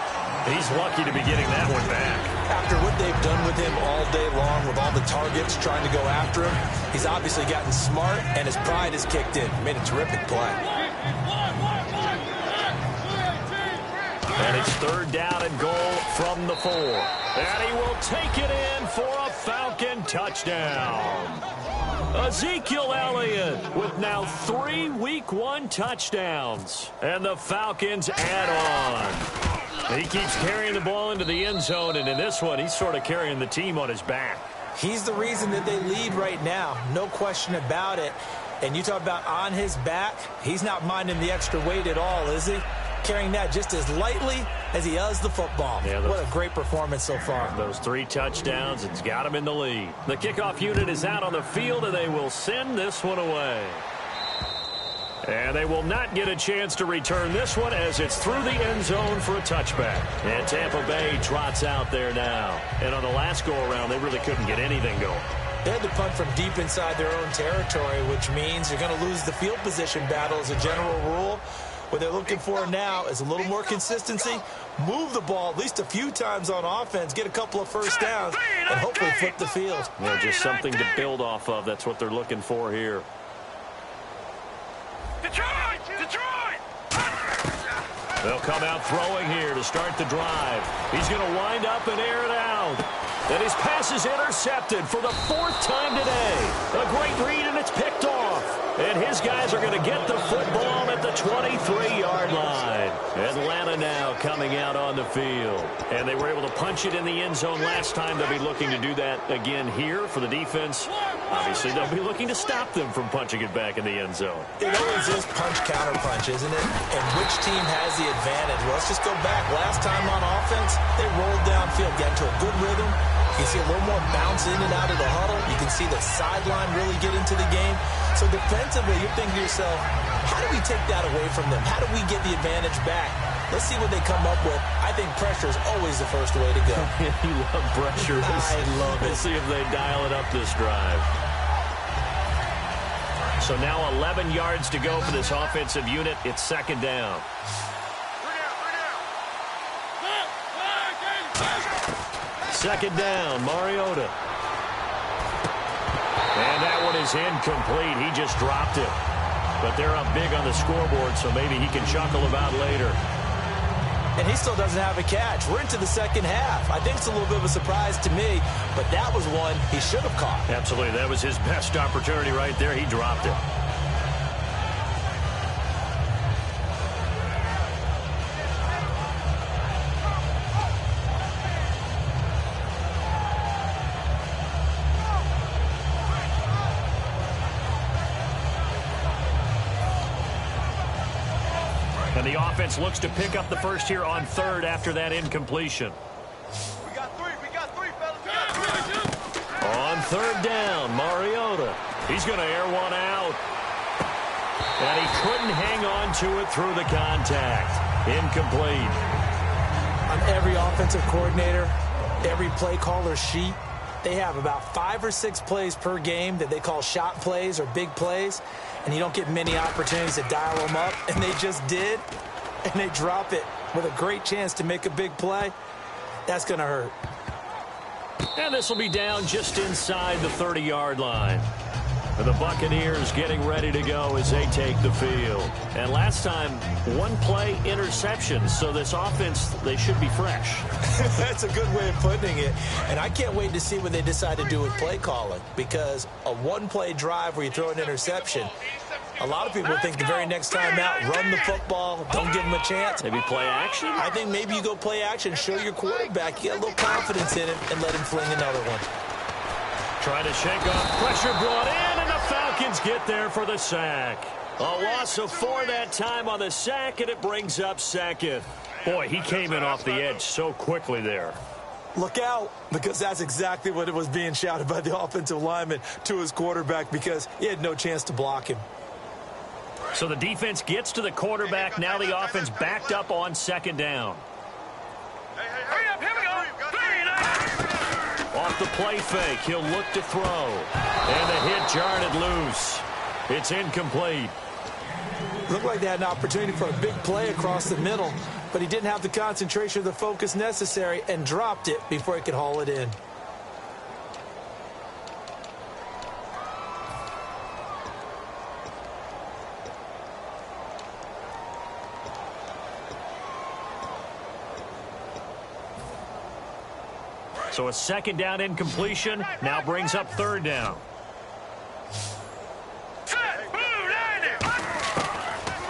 [SPEAKER 2] He's lucky to be getting that one back.
[SPEAKER 4] After what they've done with him all day long with all the targets trying to go after him, he's obviously gotten smart and his pride has kicked in. Made a terrific play.
[SPEAKER 2] And it's 3rd down and goal from the 4. And he will take it in for a Falcon touchdown. Ezekiel Elliott with now 3 Week 1 touchdowns. And the Falcons add on. He keeps carrying the ball into the end zone, and in this one, he's sort of carrying the team on his back.
[SPEAKER 4] He's the reason that they lead right now. No question about it. And you talk about on his back, he's not minding the extra weight at all, is he? Carrying that just as lightly as he does the football. Yeah, what a great performance so far.
[SPEAKER 2] Those 3 touchdowns, it's got him in the lead. The kickoff unit is out on the field, and they will send this one away. And they will not get a chance to return this one as it's through the end zone for a touchback. And Tampa Bay trots out there now. And on the last go-around, they really couldn't get anything going.
[SPEAKER 4] They had to punt from deep inside their own territory, which means you're going to lose the field position battle as a general rule. What they're looking for now is a little more consistency, move the ball at least a few times on offense, get a couple of 1st downs, and hopefully flip the field.
[SPEAKER 2] Yeah, just something to build off of. That's what they're looking for here.
[SPEAKER 3] Detroit! Detroit!
[SPEAKER 2] They'll come out throwing here to start the drive. He's going to wind up and air it out. And his pass is intercepted for the 4th time today. A great read, and it's picked off. And his guys are going to get the football at the 23-yard line. Atlanta now coming out on the field. And they were able to punch it in the end zone last time. They'll be looking to do that again here for the defense. Obviously, they'll be looking to stop them from punching it back in the end zone.
[SPEAKER 4] It always is punch-counter-punch, isn't it? And which team has the advantage? Well, let's just go back. Last time on offense, they rolled downfield, got into a good rhythm. You see a little more bounce in and out of the huddle. You can see the sideline really get into the game. So defensively, you're thinking to yourself, how do we take that away from them? How do we get the advantage back? Let's see what they come up with. I think pressure is always the first way to go.
[SPEAKER 2] You love pressure.
[SPEAKER 4] I love it.
[SPEAKER 2] We'll see if they dial it up this drive. So now 11 yards to go for this offensive unit. It's 2nd down. Second down, Mariota. And that one is incomplete. He just dropped it. But they're up big on the scoreboard, so maybe he can chuckle about later.
[SPEAKER 4] and he still doesn't have a catch. We're into the second half. I think it's a little bit of a surprise to me, but that was one he should have caught.
[SPEAKER 2] Absolutely. That was his best opportunity right there. He dropped it. And the offense looks to pick up the first here on third after that incompletion.
[SPEAKER 3] We got three, fellas. We got three.
[SPEAKER 2] On third down, Mariota. He's going to air one out. And he couldn't hang on to it through the contact. Incomplete.
[SPEAKER 4] On every offensive coordinator, every play caller sheet, they have about 5 or 6 plays per game that they call shot plays or big plays. And you don't get many opportunities to dial them up, and they just did, and they drop it with a great chance to make a big play. That's going to hurt.
[SPEAKER 2] And this will be down just inside the 30-yard line. And the Buccaneers getting ready to go as they take the field. And last time, one play interception, so this offense, they should be fresh.
[SPEAKER 4] That's a good way of putting it. And I can't wait to see what they decide to do with play calling, because a one-play drive where you throw an interception, a lot of people think the very next time out, run the football, don't give them a chance.
[SPEAKER 2] Maybe play action?
[SPEAKER 4] I think maybe you go play action, show your quarterback, you get a little confidence in him, and let him fling another one.
[SPEAKER 2] Trying to shake off pressure brought in, and the Falcons get there for the sack. A loss of 4 that time on the sack, and it brings up second. Boy, he came in off the edge so quickly there.
[SPEAKER 4] Look out, because that's exactly what it was being shouted by the offensive lineman to his quarterback, because he had no chance to block him.
[SPEAKER 2] So the defense gets to the quarterback. Now the offense backed up on second down.
[SPEAKER 3] Hurry up, here we go.
[SPEAKER 2] Off the play fake, he'll look to throw. And the hit jarred it loose. It's incomplete.
[SPEAKER 4] Looked like they had an opportunity for a big play across the middle, but he didn't have the concentration or the focus necessary and dropped it before he could haul it in.
[SPEAKER 2] So a second down incompletion now brings up third down.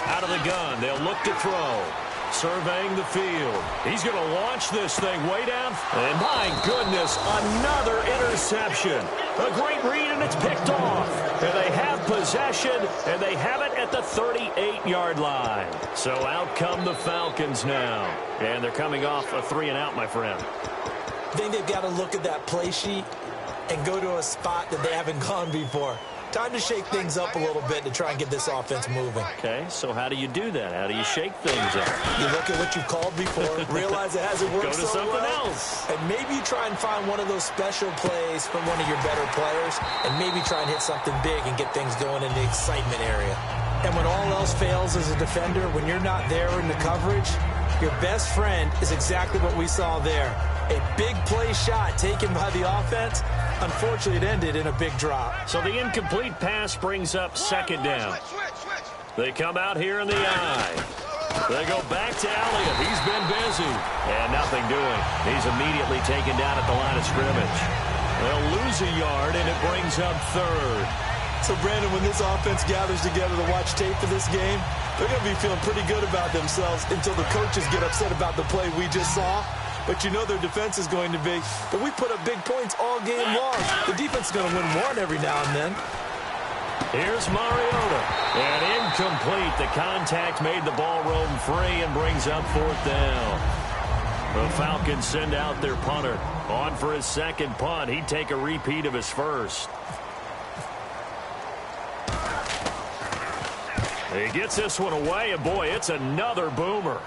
[SPEAKER 2] Out of the gun, they'll look to throw. Surveying the field. He's going to launch this thing way down. And my goodness, another interception. A great read, and it's picked off. And they have possession, and they have it at the 38-yard line. So out come the Falcons now. And they're coming off a 3-and-out, my friend.
[SPEAKER 4] I think they've got to look at that play sheet and go to a spot that they haven't gone before. Time to shake things up a little bit to try and get this offense moving.
[SPEAKER 2] Okay, so how do you do that? How do you shake things up?
[SPEAKER 4] You look at what you've called before, realize it hasn't worked
[SPEAKER 2] Go to
[SPEAKER 4] so
[SPEAKER 2] something
[SPEAKER 4] well,
[SPEAKER 2] else.
[SPEAKER 4] and maybe you try and find one of those special plays from one of your better players, and maybe try and hit something big and get things going in the excitement area. And when all else fails as a defender, when you're not there in the coverage, your best friend is exactly what we saw there. A big play shot taken by the offense. Unfortunately, it ended in a big drop.
[SPEAKER 2] So the incomplete pass brings up second down. They come out here in the eye. They go back to Elliott. He's been busy. And nothing doing. He's immediately taken down at the line of scrimmage. They'll lose a yard, and it brings up third.
[SPEAKER 4] So, Brandon, when this offense gathers together to watch tape for this game, they're going to be feeling pretty good about themselves until the coaches get upset about the play we just saw. But you know their defense is going to be. But we put up big points all game long. The defense is going to win one every now and then.
[SPEAKER 2] Here's Mariota. And incomplete. The contact made the ball roam free and brings up fourth down. The Falcons send out their punter. On for his second punt. He'd take a repeat of his first. He gets this one away, and boy, it's another boomer.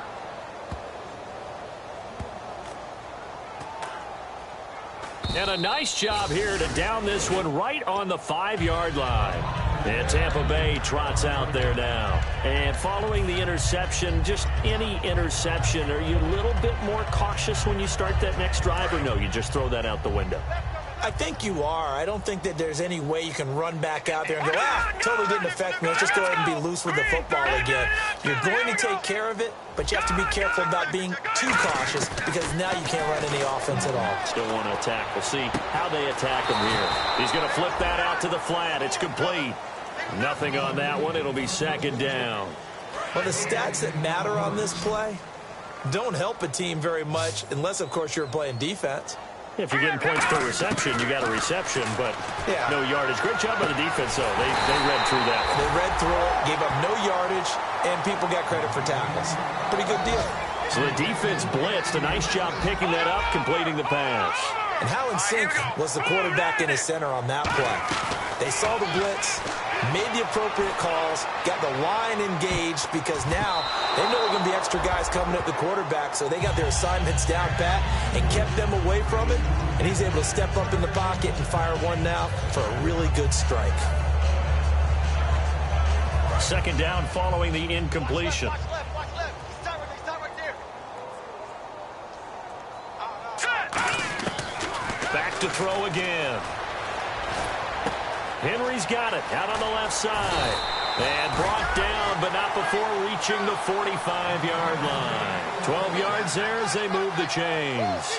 [SPEAKER 2] And a nice job here to down this one right on the 5-yard line. And Tampa Bay trots out there now. And following the interception, just any interception, are you a little bit more cautious when you start that next drive, or no, you just throw that out the window?
[SPEAKER 4] I think you are. I don't think that there's any way you can run back out there and go, totally didn't affect me. Let's just go ahead and be loose with the football again. You're going to take care of it, but you have to be careful about being too cautious because now you can't run any offense at all.
[SPEAKER 2] Still want to attack. We'll see how they attack him here. He's going to flip that out to the flat. It's complete. Nothing on that one. It'll be second down.
[SPEAKER 4] Well, the stats that matter on this play don't help a team very much unless, of course, you're playing defense.
[SPEAKER 2] If you're getting points per reception, you got a reception, but no yardage. Great job by the defense, though. They read through that.
[SPEAKER 4] They read through it, gave up no yardage, and people got credit for tackles. Pretty good deal.
[SPEAKER 2] So the defense blitzed. A nice job picking that up, completing the pass.
[SPEAKER 4] And how in sync was the quarterback in his center on that play? They saw the blitz, made the appropriate calls, got the line engaged because now they know there are going to be extra guys coming at the quarterback, so they got their assignments down pat and kept them away from it, and he's able to step up in the pocket and fire one now for a really good strike.
[SPEAKER 2] Second down following the incompletion.
[SPEAKER 3] Watch left. Start right there.
[SPEAKER 2] Back to throw again. Henry's got it out on the left side. And brought down, but not before reaching the 45-yard line. 12 yards there as they move the chains.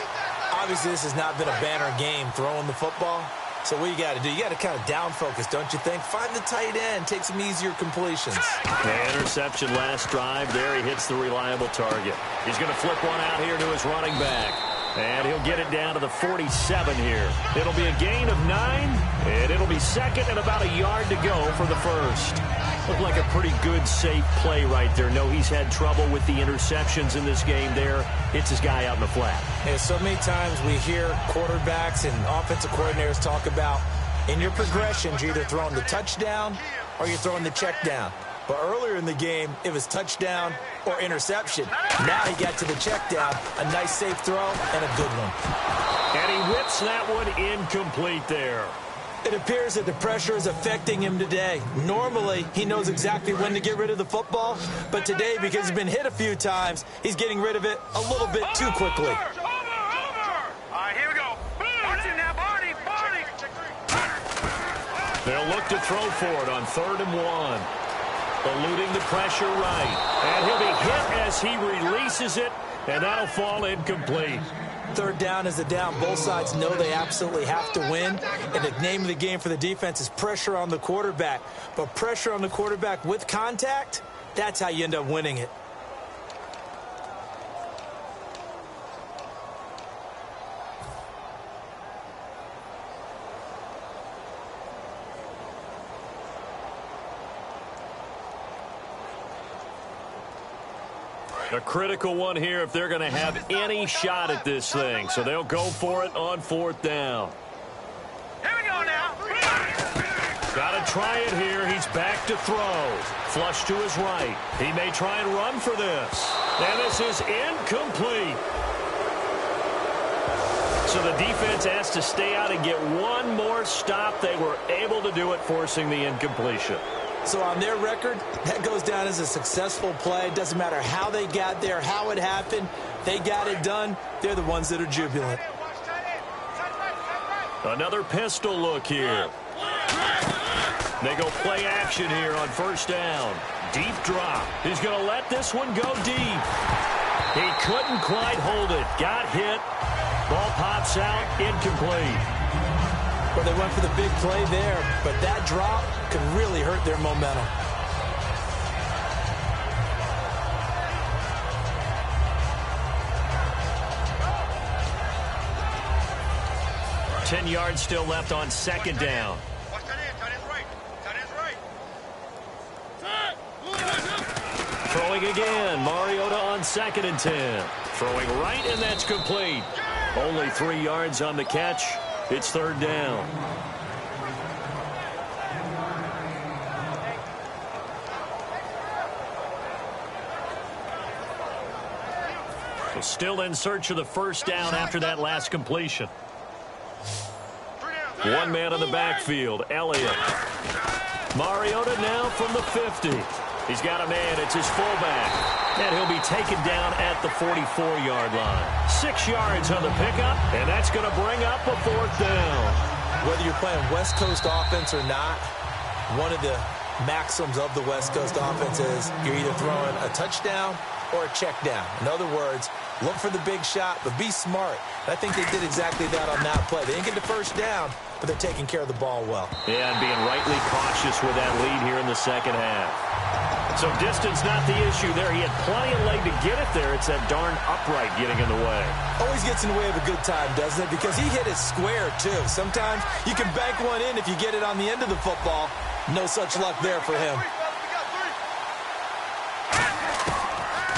[SPEAKER 4] Obviously, this has not been a banner game throwing the football. So what you got to do, you got to kind of down focus, don't you think? Find the tight end, take some easier completions.
[SPEAKER 2] The interception last drive. There he hits the reliable target. He's going to flip one out here to his running back. And he'll get it down to the 47 here. It'll be a gain of 9, and it'll be second and about a yard to go for the first. Looked like a pretty good, safe play right there. No, he's had trouble with the interceptions in this game there. Hits his guy out in the flat.
[SPEAKER 4] And so many times we hear quarterbacks and offensive coordinators talk about in your progressions, you're either throwing the touchdown or you're throwing the check down. But earlier in the game, it was touchdown or interception. Now he got to the check down, a nice safe throw, and a good one.
[SPEAKER 2] And he whips that one incomplete there.
[SPEAKER 4] It appears that the pressure is affecting him today. Normally, he knows exactly when to get rid of the football, but today, because he's been hit a few times, he's getting rid of it a little bit too quickly.
[SPEAKER 3] Over. All right, here we go. Watch it now, Barney.
[SPEAKER 2] They'll look to throw for it on 3rd and 1. Eluding the pressure right. And he'll be hit as he releases it, and that'll fall incomplete.
[SPEAKER 4] 3rd down is a down. Both sides know they absolutely have to win. And the name of the game for the defense is pressure on the quarterback. But pressure on the quarterback with contact, that's how you end up winning it.
[SPEAKER 2] A critical one here if they're going to have any shot at this thing. So they'll go for it on 4th down.
[SPEAKER 3] Here we go now.
[SPEAKER 2] Got to try it here. He's back to throw. Flush to his right. He may try and run for this. And this is incomplete. So the defense has to stay out and get one more stop. They were able to do it, forcing the incompletion.
[SPEAKER 4] So on their record, that goes down as a successful play. It doesn't matter how they got there, how it happened. They got it done. They're the ones that are jubilant.
[SPEAKER 2] Another pistol look here. They go play action here on 1st down. Deep drop. He's going to let this one go deep. He couldn't quite hold it. Got hit. Ball pops out. Incomplete.
[SPEAKER 4] Well, they went for the big play there, but that drop could really hurt their momentum.
[SPEAKER 2] Ten yards still left on 2nd down.
[SPEAKER 3] Watch that in. Tight end's right. Tight end's right.
[SPEAKER 2] Throwing again. Mariota on 2nd and 10. Throwing right, and that's complete. Only 3 yards on the catch. It's 3rd down. So still in search of the 1st down after that last completion. One man in the backfield, Elliott. Mariota now from the 50. He's got a man. It's his fullback. And he'll be taken down at the 44-yard line. 6 yards on the pickup, and that's going to bring up a 4th down.
[SPEAKER 4] Whether you're playing West Coast offense or not, one of the maxims of the West Coast offense is you're either throwing a touchdown or a check down. In other words, look for the big shot, but be smart. And I think they did exactly that on that play. They didn't get the first down, but they're taking care of the ball well.
[SPEAKER 2] Yeah, and being rightly cautious with that lead here in the second half. So distance not the issue there. He had plenty of leg to get it there. It's that darn upright getting in the way.
[SPEAKER 4] Always gets in the way of a good time, doesn't it? Because he hit it square, too. Sometimes you can bank one in if you get it on the end of the football. No such luck there for him.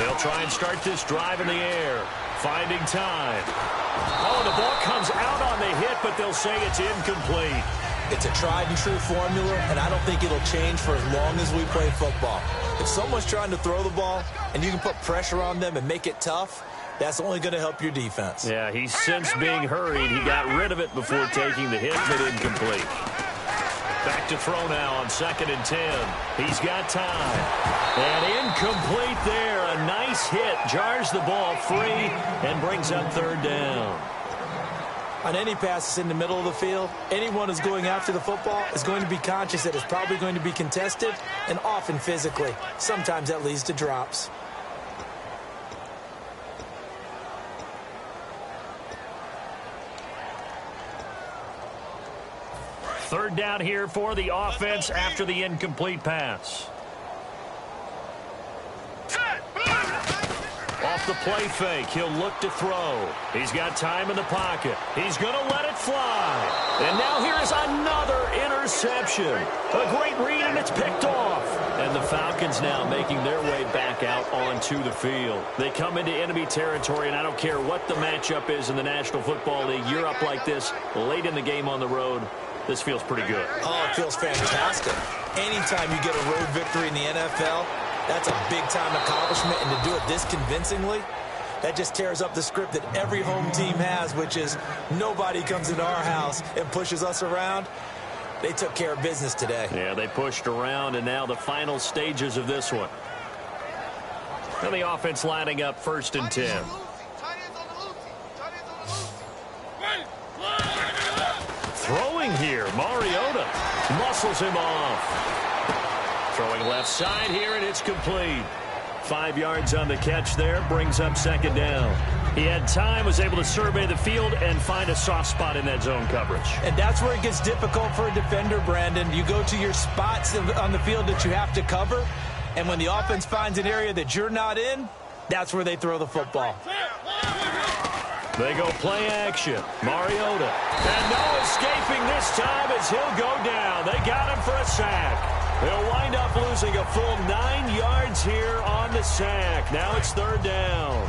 [SPEAKER 2] They'll try and start this drive in the air. Finding time. Oh, the ball comes out on the hit, but they'll say it's incomplete.
[SPEAKER 4] It's a tried-and-true formula, and I don't think it'll change for as long as we play football. If someone's trying to throw the ball and you can put pressure on them and make it tough, that's only going to help your defense.
[SPEAKER 2] Yeah, he's since being hurried. He got rid of it before taking the hit, but incomplete. Back to throw now on 2nd and 10. He's got time. And incomplete there. A nice hit. Jars the ball free and brings up 3rd down.
[SPEAKER 4] On any passes in the middle of the field, anyone who's going after the football is going to be conscious that it's probably going to be contested and often physically. Sometimes that leads to drops.
[SPEAKER 2] Third down here for the offense after the incomplete pass. Off the play fake, he'll look to throw. He's got time in the pocket. He's going to let it fly. And now here's another interception. A great read, and it's picked off. And the Falcons now making their way back out onto the field. They come into enemy territory, and I don't care what the matchup is in the National Football League. You're up like this late in the game on the road. This feels pretty good.
[SPEAKER 4] Oh, it feels fantastic. Anytime you get a road victory in the NFL, that's a big-time accomplishment, and to do it this convincingly, that just tears up the script that every home team has, which is nobody comes into our house and pushes us around. They took care of business today.
[SPEAKER 2] Yeah, they pushed around, and now the final stages of this one. And the offense lining up 1st and 10. Throwing here, Mariota muscles him off. Throwing left side here, and it's complete. 5 yards on the catch there, brings up 2nd down. He had time, was able to survey the field and find a soft spot in that zone coverage.
[SPEAKER 4] And that's where it gets difficult for a defender, Brandon. You go to your spots on the field that you have to cover, and when the offense finds an area that you're not in, that's where they throw the football.
[SPEAKER 2] They go play action. Mariota. And no escaping this time as he'll go down. They got him for a sack. They'll wind up losing a full 9 yards here on the sack. Now it's 3rd down.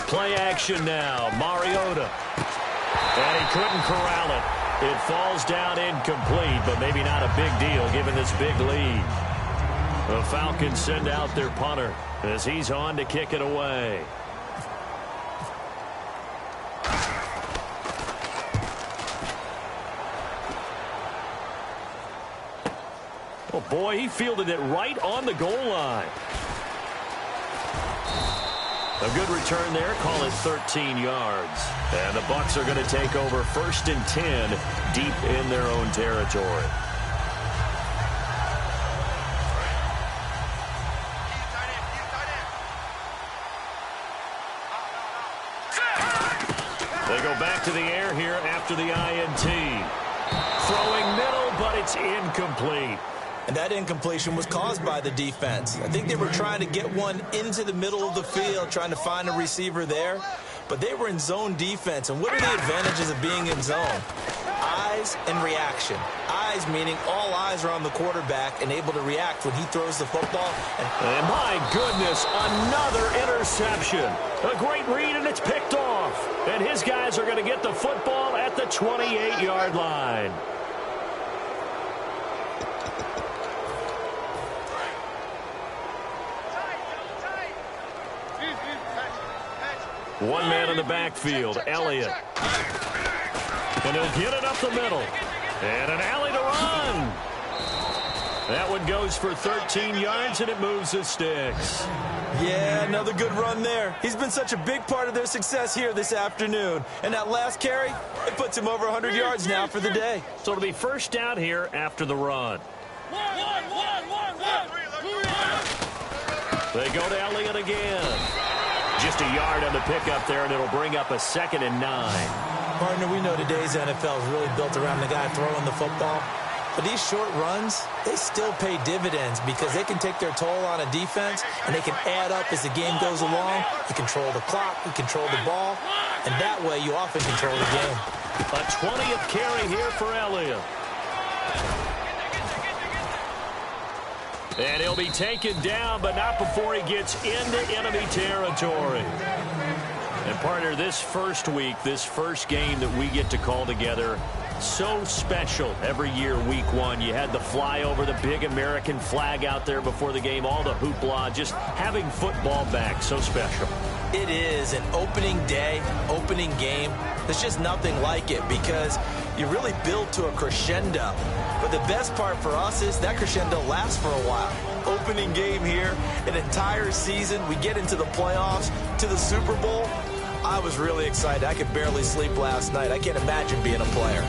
[SPEAKER 2] Play action now. Mariota. And he couldn't corral it. It falls down incomplete, but maybe not a big deal given this big lead. The Falcons send out their punter as he's on to kick it away. Oh, boy, he fielded it right on the goal line. A good return there. Call it 13 yards. And the Bucs are going to take over 1st and 10 deep in their own territory. They go back to the air here after the INT. Throwing middle, but it's incomplete.
[SPEAKER 4] And that incompletion was caused by the defense. I think they were trying to get one into the middle of the field, trying to find a receiver there. But they were in zone defense. And what are the advantages of being in zone? Eyes and reaction. Eyes meaning all eyes are on the quarterback and able to react when he throws the football.
[SPEAKER 2] And my goodness, another interception. A great read, and it's picked off. And his guys are going to get the football at the 28-yard line. One man in the backfield, Elliott. And he'll get it up the middle. And an alley to run. That one goes for 13 yards, and it moves the sticks.
[SPEAKER 4] Yeah, another good run there. He's been such a big part of their success here this afternoon. And that last carry, it puts him over 100 yards now for the day.
[SPEAKER 2] So it'll be first down here after the run. They go to Elliott again. Just a yard on the pickup there, and it'll bring up a 2nd and 9.
[SPEAKER 4] Partner, we know today's NFL is really built around the guy throwing the football. But these short runs, they still pay dividends because they can take their toll on a defense, and they can add up as the game goes along. You control the clock, you control the ball, and that way you often control the game.
[SPEAKER 2] A 20th carry here for Elliott. And he'll be taken down, but not before he gets into enemy territory. And, partner, this first week, this first game that we get to call together, so special every year, week one. You had the flyover, the big American flag out there before the game, all the hoopla, just having football back, so special.
[SPEAKER 4] It is an opening day, opening game. There's just nothing like it because you really build to a crescendo. But the best part for us is that crescendo lasts for a while. Opening game here, an entire season. We get into the playoffs, to the Super Bowl. I was really excited. I could barely sleep last night. I can't imagine being a player.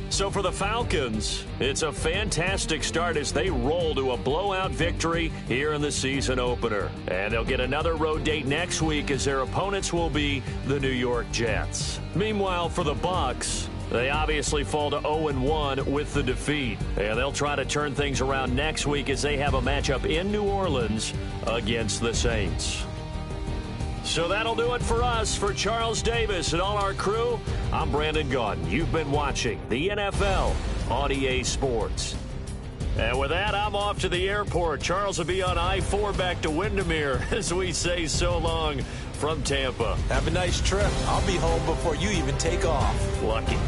[SPEAKER 2] So for the Falcons, it's a fantastic start as they roll to a blowout victory here in the season opener. And they'll get another road date next week as their opponents will be the New York Jets. Meanwhile, for the Bucs, they obviously fall to 0-1 with the defeat. And they'll try to turn things around next week as they have a matchup in New Orleans against the Saints. So that'll do it for us. For Charles Davis and all our crew, I'm Brandon Gaudin. You've been watching the NFL on EA Sports. And with that, I'm off to the airport. Charles will be on I-4 back to Windermere as we say so long from Tampa.
[SPEAKER 4] Have a nice trip. I'll be home before you even take off.
[SPEAKER 2] Lucky.